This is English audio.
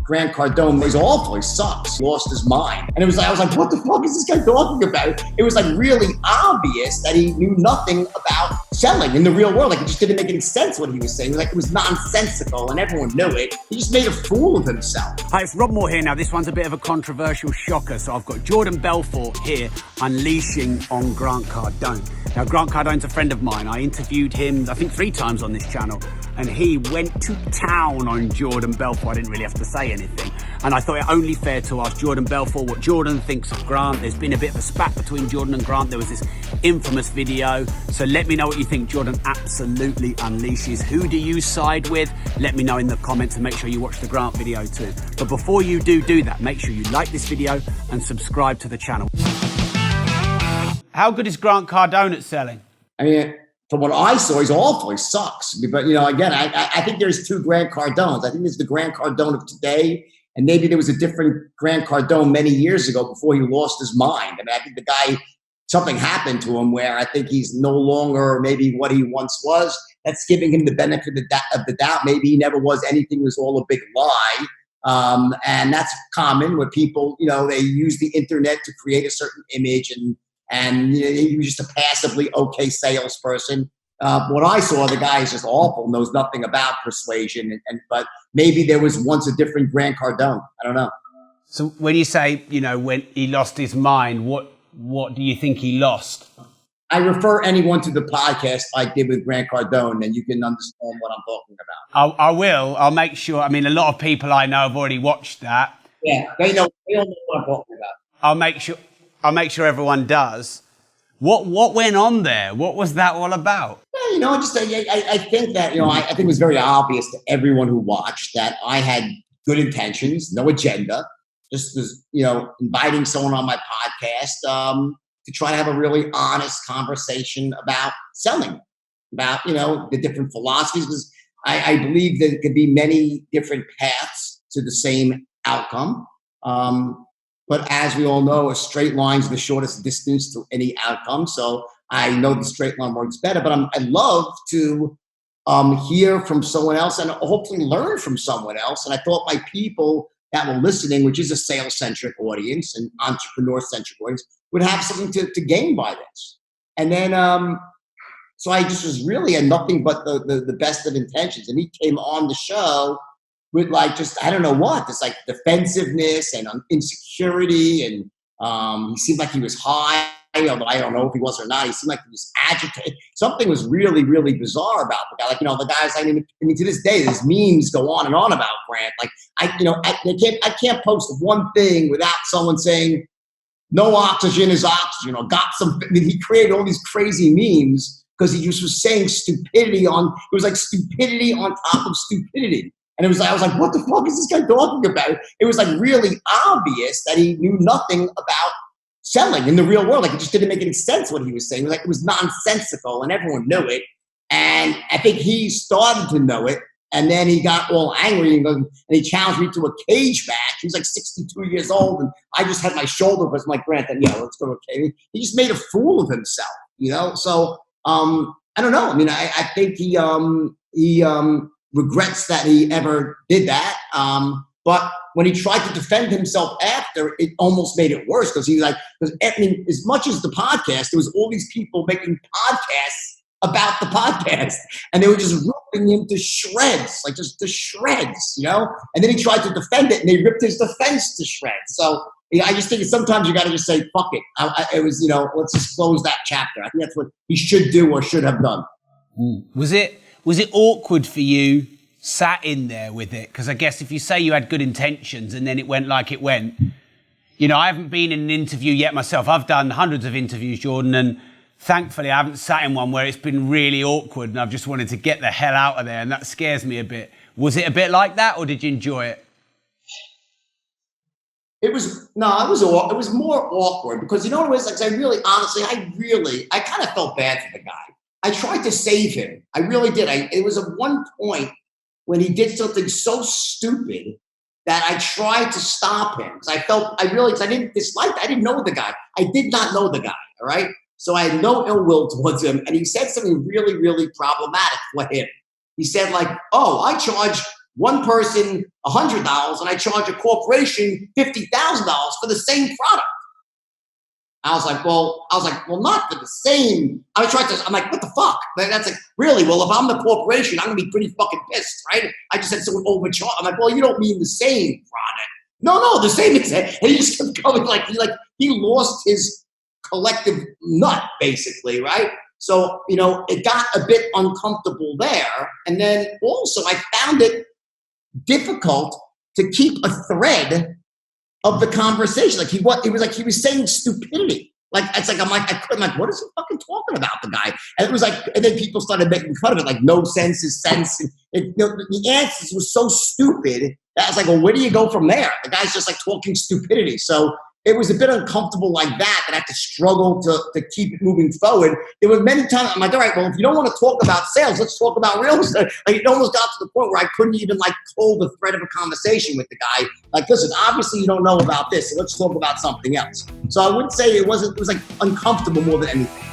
Grant Cardone, he's awful, he sucks, he lost his mind. And I was like, what the fuck is this guy talking about? It was like really obvious that he knew nothing about selling in the real world. Like it just didn't make any sense what he was saying. Like it was nonsensical and everyone knew it. He just made a fool of himself. Hi, it's Rob Moore here. Now this one's a bit of a controversial shocker. So I've got Jordan Belfort here unleashing on Grant Cardone. Now Grant Cardone's a friend of mine. I interviewed him, I think 3 times on this channel. And he went to town on Jordan Belfort. I didn't really have to say anything. And I thought it only fair to ask Jordan Belfort what Jordan thinks of Grant. There's been a bit of a spat between Jordan and Grant. There was this infamous video. So let me know what you think. Jordan absolutely unleashes. Who do you side with? Let me know in the comments and make sure you watch the Grant video too. But before you do that, make sure you like this video and subscribe to the channel. How good is Grant Cardone at selling? I mean, from what I saw, he's awful. He sucks. But, you know, again, I think there's 2 Grant Cardones. I think there's the Grant Cardone of today, and maybe there was a different Grant Cardone many years ago before he lost his mind. I mean, I think the guy, something happened to him where I think he's no longer maybe what he once was. That's giving him the benefit of the doubt. Maybe he never was anything. It was all a big lie. And that's common where people, you know, they use the internet to create a certain image and you know, he was just a passively okay salesperson. What I saw, the guy is just awful, knows nothing about persuasion. But maybe there was once a different Grant Cardone. I don't know. So when you say, you know, when he lost his mind, what do you think he lost? I refer anyone to the podcast I did with Grant Cardone, and you can understand what I'm talking about. I will. I'll make sure. I mean, a lot of people I know have already watched that. Yeah, they all know what I'm talking about. I'll make sure everyone does. What went on there? What was that all about? Yeah, you know, I think that, you know, I think it was very obvious to everyone who watched that I had good intentions, no agenda, just was, you know, inviting someone on my podcast to try to have a really honest conversation about selling, about, you know, the different philosophies, because I believe that there could be many different paths to the same outcome. But as we all know, a straight line is the shortest distance to any outcome. So I know the straight line works better, but I love to hear from someone else and hopefully learn from someone else. And I thought my people that were listening, which is a sales-centric audience and entrepreneur-centric audience, would have something to gain by this. And then, so I just was really had nothing but the best of intentions. And he came on the show with like just, I don't know what, this like defensiveness and insecurity. And he seemed like he was high, although I don't know if he was or not. He seemed like he was agitated. Something was really, really bizarre about the guy. Like, you know, the guys, I mean, to this day, there's memes go on and on about Grant. Like, I can't post one thing without someone saying, no oxygen is oxygen, or got some, I mean, he created all these crazy memes because he just was saying stupidity it was like stupidity on top of stupidity. And it was like, I was like, what the fuck is this guy talking about? It was like really obvious that he knew nothing about selling in the real world. Like it just didn't make any sense what he was saying. Like it was nonsensical and everyone knew it. And I think he started to know it. And then he got all angry and he challenged me to a cage match. He was like 62 years old. And I just had my shoulder, but my Grant, then, yeah, let's go to a cage. He just made a fool of himself, you know? So, I don't know. I mean, I think he regrets that he ever did that. But when he tried to defend himself after, it almost made it worse because I mean, as much as the podcast, there was all these people making podcasts about the podcast, and they were just ripping him to shreds, like just to shreds, you know? And then he tried to defend it, and they ripped his defense to shreds. So yeah, I just think sometimes you got to just say, fuck it. It was, you know, let's just close that chapter. I think that's what he should do or should have done. Was it awkward for you sat in there with it? Because I guess if you say you had good intentions and then it went like it went, you know, I haven't been in an interview yet myself. I've done hundreds of interviews, Jordan, and thankfully I haven't sat in one where it's been really awkward and I've just wanted to get the hell out of there, and that scares me a bit. Was it a bit like that, or did you enjoy it? It was more awkward because, you know what it was? Like, I kind of felt bad for the guy. I tried to save him. I really did. It was at one point when he did something so stupid that I tried to stop him. Because I didn't know the guy. I did not know the guy, all right? So I had no ill will towards him. And he said something really, really problematic for him. He said like, oh, I charge one person $100 and I charge a corporation $50,000 for the same product. I was like, well, not for the same. I'm like, what the fuck? That's like, really? Well, if I'm the corporation, I'm gonna be pretty fucking pissed, right? I just said someone overcharged. I'm like, well, you don't mean the same product. No, the same exact. And he just kept going he lost his collective nut, basically, right? So, it got a bit uncomfortable there. And then also I found it difficult to keep a thread of the conversation. He was saying stupidity. I'm like, what is he fucking talking about, the guy? And it was and then people started making fun of it, like no sense is sense. And, the answers were so stupid that I was like, well, where do you go from there? The guy's just talking stupidity. So it was a bit uncomfortable like that I had to struggle to keep it moving forward. There were many times I'm like, all right, well, if you don't want to talk about sales, let's talk about real estate. It almost got to the point where I couldn't even hold the thread of a conversation with the guy. Listen, obviously you don't know about this, so let's talk about something else. So I wouldn't say it was uncomfortable more than anything.